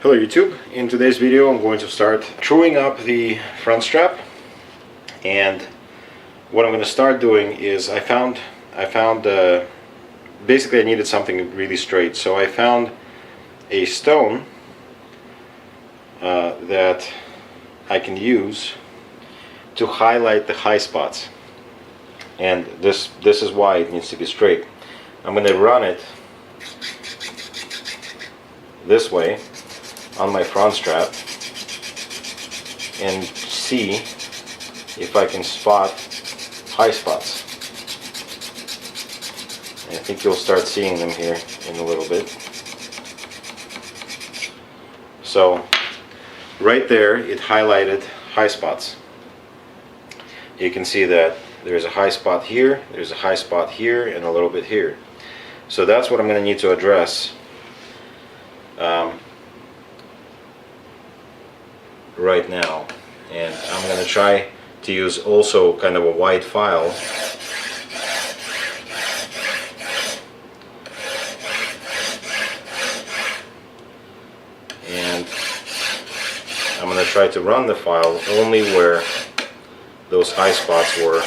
Hello YouTube. In today's video I'm going to start truing up the front strap, and what I'm going to start doing is I found basically I needed something really straight, so I found a stone that I can use to highlight the high spots, and this is why it needs to be straight. I'm going to run it this way on my front strap and see if I can spot high spots. And I think you'll start seeing them here in a little bit. So right there it highlighted high spots. You can see that there's a high spot here, there's a high spot here, and a little bit here. So that's what I'm going to need to address right now, and I'm going to try to use also kind of a wide file and I'm going to try to run the file only where those high spots were.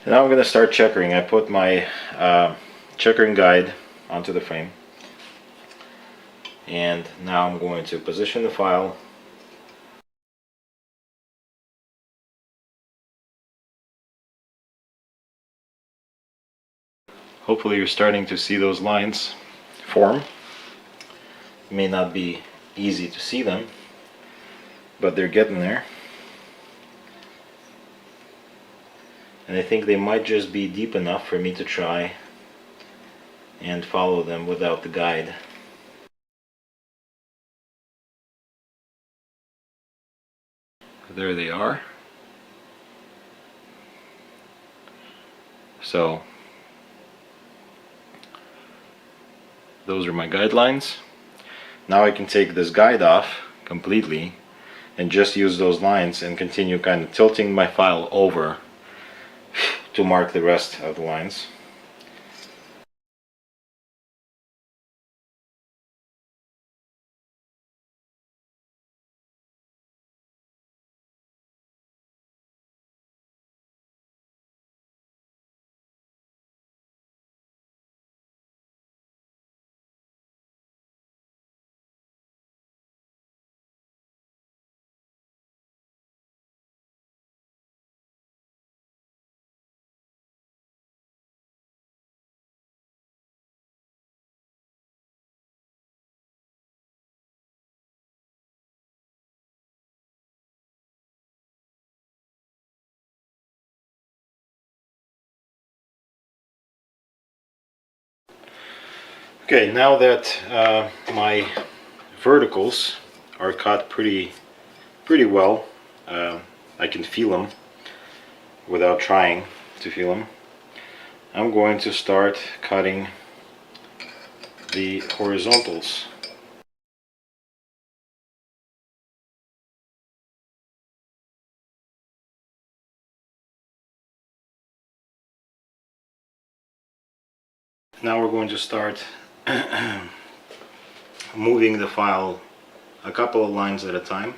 Now I'm going to start checkering. I put my checkering guide onto the frame, and now I'm going to position the file. Hopefully you're starting to see those lines form. It may not be easy to see them, but they're getting there. And I think they might just be deep enough for me to try and follow them without the guide. There they are. So those are my guidelines. Now I can take this guide off completely and just use those lines and continue kind of tilting my file over to mark the rest of the lines. Okay, now that my verticals are cut pretty well, I can feel them without trying to feel them. I'm going to start cutting the horizontals. Now we're going to start moving the file a couple of lines at a time.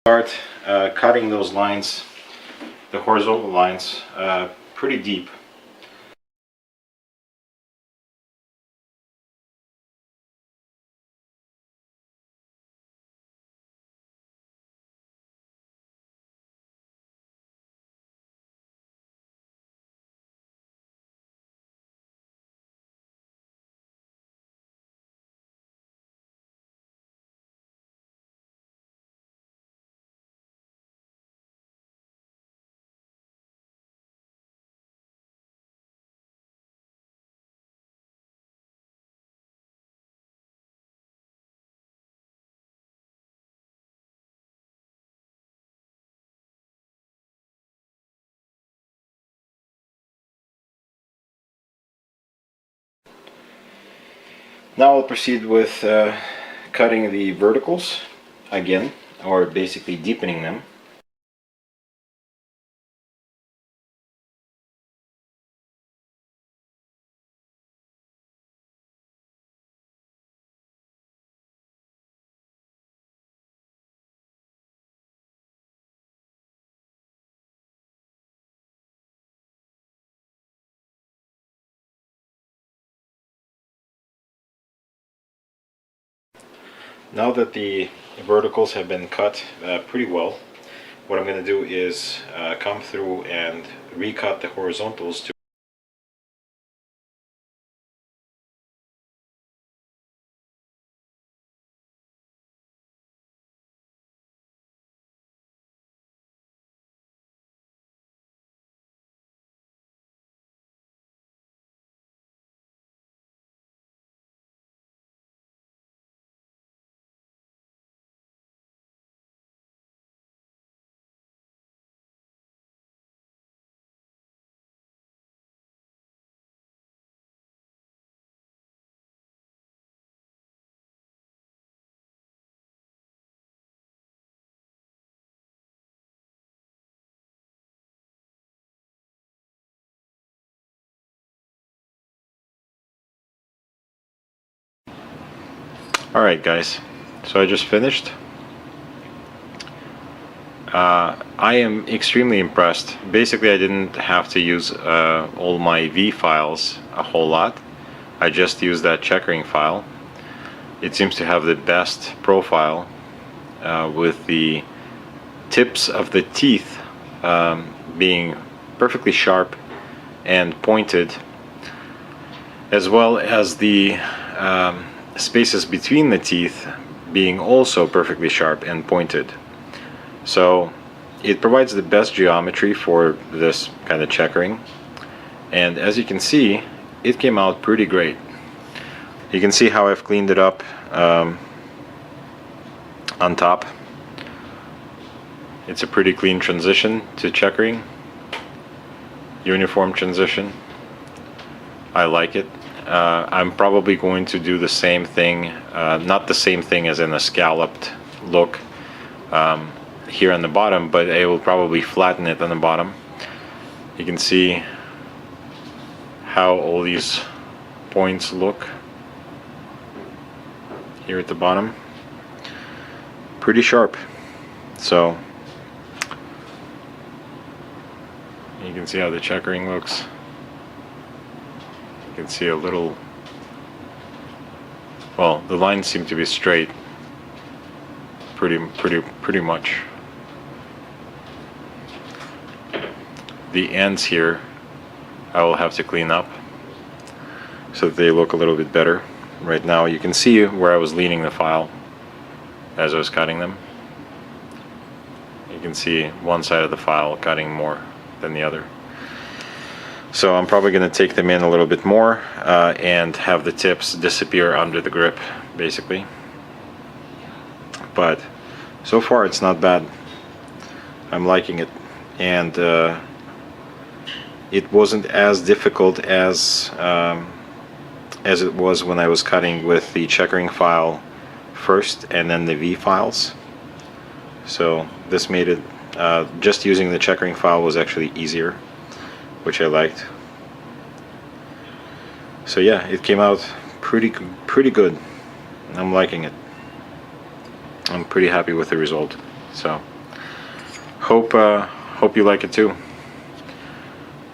Start cutting those lines, the horizontal lines, pretty deep. Now I'll proceed with cutting the verticals again, or basically deepening them. Now that the verticals have been cut pretty well, what I'm going to do is come through and recut the horizontals to Alright guys, so I just finished. I am extremely impressed. Basically I didn't have to use all my V files a whole lot. I just used that checkering file. It seems to have the best profile with the tips of the teeth being perfectly sharp and pointed, as well as the spaces between the teeth being also perfectly sharp and pointed. So it provides the best geometry for this kind of checkering, and as you can see, it came out pretty great. You can see how I've cleaned it up on top. It's a pretty clean transition to checkering, uniform transition. I like it. I'm probably going to do the same thing, not the same thing as in a scalloped look here on the bottom, but I will probably flatten it on the bottom. You can see how all these points look here at the bottom. Pretty sharp. So you can see how the checkering looks. You can see a little, well, the lines seem to be straight pretty much. The ends here I will have to clean up so that they look a little bit better. Right now you can see where I was leaning the file as I was cutting them. You can see one side of the file cutting more than the other. So I'm probably going to take them in a little bit more and have the tips disappear under the grip, basically. But so far it's not bad. I'm liking it, and it wasn't as difficult as it was when I was cutting with the checkering file first and then the V files. So this made it, just using the checkering file was actually easier, which I liked. So yeah, it came out pretty good. I'm liking it. I'm pretty happy with the result. So hope you like it too.